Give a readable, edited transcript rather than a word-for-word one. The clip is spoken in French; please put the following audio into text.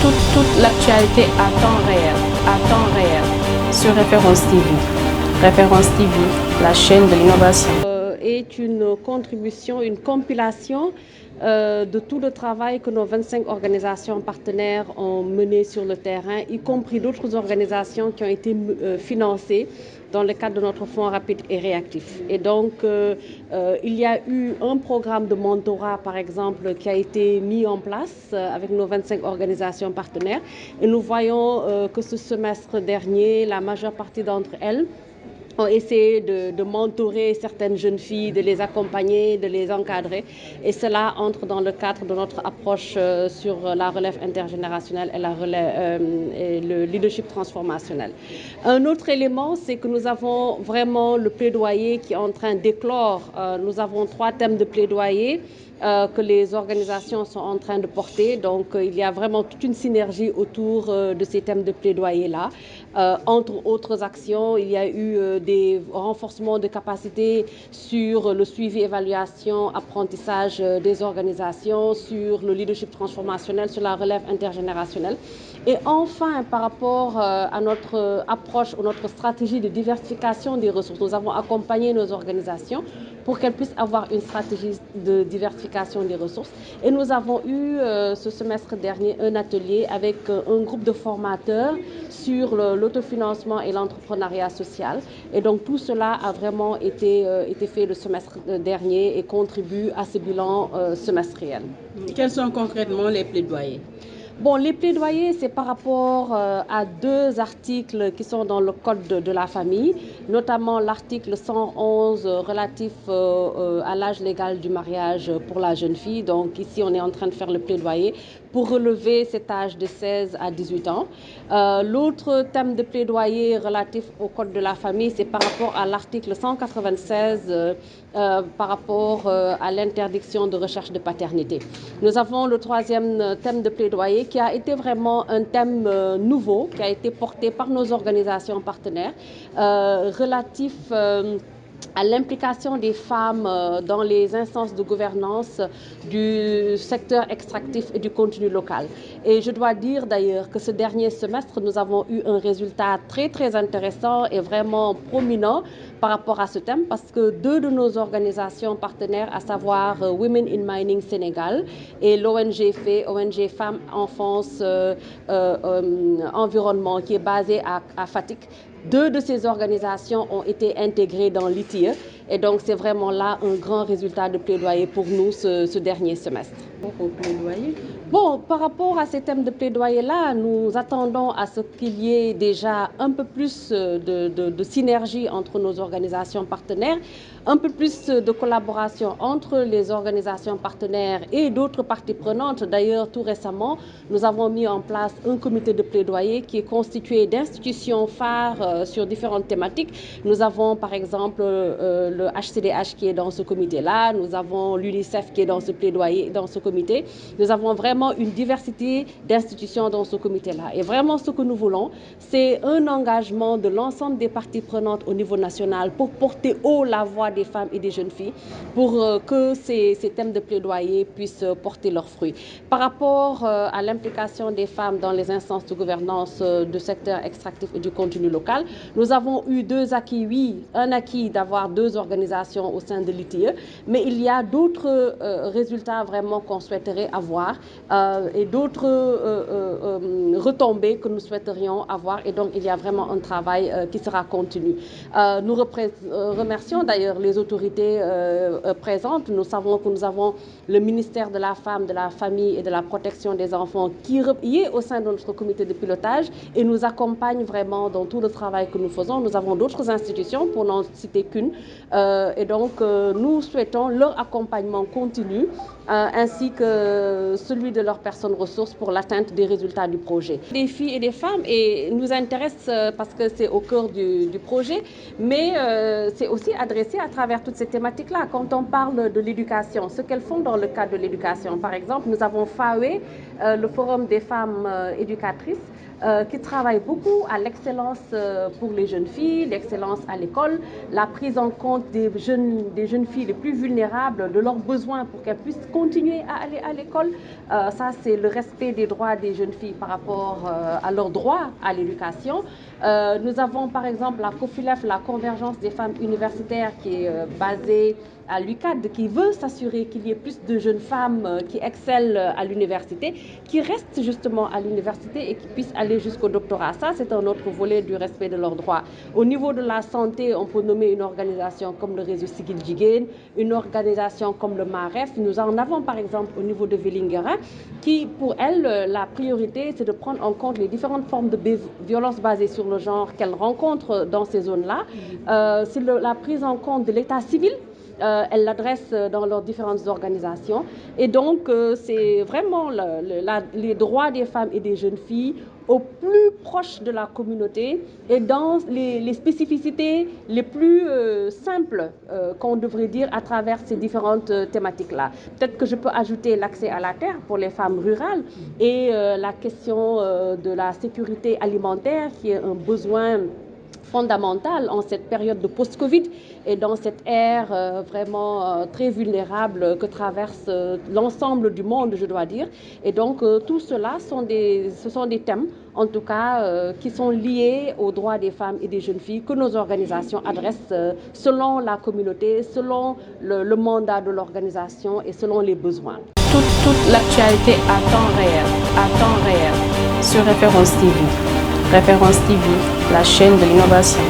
toute l'actualité à temps réel sur Référence TV. Référence TV, la chaîne de l'innovation. Est une contribution, une compilation de tout le travail que nos 25 organisations partenaires ont mené sur le terrain, y compris d'autres organisations qui ont été financées dans le cadre de notre fonds rapide et réactif. Et donc, il y a eu un programme de mentorat, par exemple, qui a été mis en place avec nos 25 organisations partenaires. Et nous voyons que ce semestre dernier, la majeure partie d'entre elles ont essayé de mentorer certaines jeunes filles, de les accompagner, de les encadrer. Et cela entre dans le cadre de notre approche sur la relève intergénérationnelle et le leadership transformationnel. Un autre élément, c'est que nous avons vraiment le plaidoyer qui est en train d'éclore. Nous avons 3 thèmes de plaidoyer que les organisations sont en train de porter. Donc, il y a vraiment toute une synergie autour de ces thèmes de plaidoyer-là. Entre autres actions, il y a eu des renforcements de capacités sur le suivi, évaluation, apprentissage des organisations, sur le leadership transformationnel, sur la relève intergénérationnelle. Et enfin, par rapport à notre approche ou notre stratégie de diversification des ressources, nous avons accompagné nos organisations pour qu'elles puissent avoir une stratégie de diversification des ressources. Et nous avons eu ce semestre dernier un atelier avec un groupe de formateurs sur l'autofinancement et l'entrepreneuriat social. Et donc tout cela a vraiment été fait le semestre dernier et contribue à ce bilan semestriel. Quels sont concrètement les plaidoyers ? Bon, les plaidoyers, c'est par rapport à 2 articles qui sont dans le Code de la famille, notamment l'article 111 relatif à l'âge légal du mariage pour la jeune fille. Donc ici, on est en train de faire le plaidoyer pour relever cet âge de 16 à 18 ans. L'autre thème de plaidoyer relatif au Code de la famille, c'est par rapport à l'article 196 par rapport à l'interdiction de recherche de paternité. Nous avons le 3e thème de plaidoyer qui a été vraiment un thème nouveau, qui a été porté par nos organisations partenaires, relatif à l'implication des femmes dans les instances de gouvernance du secteur extractif et du contenu local. Et je dois dire d'ailleurs que ce dernier semestre, nous avons eu un résultat très intéressant et vraiment prominent par rapport à ce thème, parce que 2 de nos organisations partenaires, à savoir Women in Mining Sénégal et l'ONG FEE, ONG Femmes, Enfance, Environnement, qui est basée à Fatick, 2 de ces organisations ont été intégrées dans l'ITIE. Et donc, c'est vraiment là un grand résultat de plaidoyer pour nous ce dernier semestre. Bon, par rapport à ces thèmes de plaidoyer-là, nous attendons à ce qu'il y ait déjà un peu plus de synergie entre nos organisations partenaires, un peu plus de collaboration entre les organisations partenaires et d'autres parties prenantes. D'ailleurs, tout récemment, nous avons mis en place un comité de plaidoyer qui est constitué d'institutions phares sur différentes thématiques. Nous avons par exemple le HCDH qui est dans ce comité-là, nous avons l'UNICEF qui est dans ce plaidoyer, dans ce comité. Nous avons vraiment une diversité d'institutions dans ce comité-là. Et vraiment, ce que nous voulons, c'est un engagement de l'ensemble des parties prenantes au niveau national pour porter haut la voix des femmes et des jeunes filles, pour que ces thèmes de plaidoyer puissent porter leurs fruits. Par rapport à l'implication des femmes dans les instances de gouvernance du secteur extractif et du contenu local, nous avons eu 2 acquis. Oui, un acquis d'avoir 2 organisations au sein de l'ITIE, mais il y a d'autres résultats vraiment qu'on souhaiterait avoir et d'autres retombées que nous souhaiterions avoir. Et donc, il y a vraiment un travail qui sera continu. Nous remercions d'ailleurs les autorités présentes. Nous savons que nous avons le ministère de la Femme, de la Famille et de la Protection des Enfants qui est au sein de notre comité de pilotage et nous accompagne vraiment dans tout le travail que nous faisons. Nous avons d'autres institutions, pour n'en citer qu'une. Et donc, nous souhaitons leur accompagnement continu ainsi que celui de leurs personnes ressources pour l'atteinte des résultats du projet. Des filles et des femmes et nous intéresse parce que c'est au cœur du projet, mais c'est aussi adressé à travers toutes ces thématiques-là. Quand on parle de l'éducation, ce qu'elles font dans le cadre de l'éducation, par exemple, nous avons FAWE le Forum des femmes éducatrices, qui travaille beaucoup à l'excellence pour les jeunes filles, l'excellence à l'école, la prise en compte des jeunes filles les plus vulnérables, de leurs besoins pour qu'elles puissent continuer à aller à l'école. Ça, c'est le respect des droits des jeunes filles par rapport à leurs droits à l'éducation. Nous avons par exemple la COFULEF, la Convergence des femmes universitaires, qui est basée à l'UCAD, qui veut s'assurer qu'il y ait plus de jeunes femmes qui excellent à l'université, qui restent justement à l'université et qui puissent aller jusqu'au doctorat. Ça, c'est un autre volet du respect de leurs droits. Au niveau de la santé, on peut nommer une organisation comme le Réseau Siggil Jigéen, une organisation comme le MAREF. Nous en avons par exemple au niveau de Vélingara, qui pour elle, la priorité, c'est de prendre en compte les différentes formes de violence basées sur le genre qu'elle rencontre dans ces zones-là. C'est la prise en compte de l'état civil. Elle l'adresse dans leurs différentes organisations. Et donc, c'est vraiment les droits des femmes et des jeunes filles au plus proche de la communauté et dans les spécificités les plus simples qu'on devrait dire à travers ces différentes thématiques-là. Peut-être que je peux ajouter l'accès à la terre pour les femmes rurales et la question de la sécurité alimentaire qui est un besoin fondamentale en cette période de post-Covid et dans cette ère vraiment très vulnérable que traverse l'ensemble du monde, je dois dire. Et donc tout cela, ce sont des thèmes, en tout cas, qui sont liés aux droits des femmes et des jeunes filles que nos organisations adressent selon la communauté, selon le mandat de l'organisation et selon les besoins. Toute l'actualité à temps réel, sur Référence TV. Référence TV, la chaîne de l'innovation.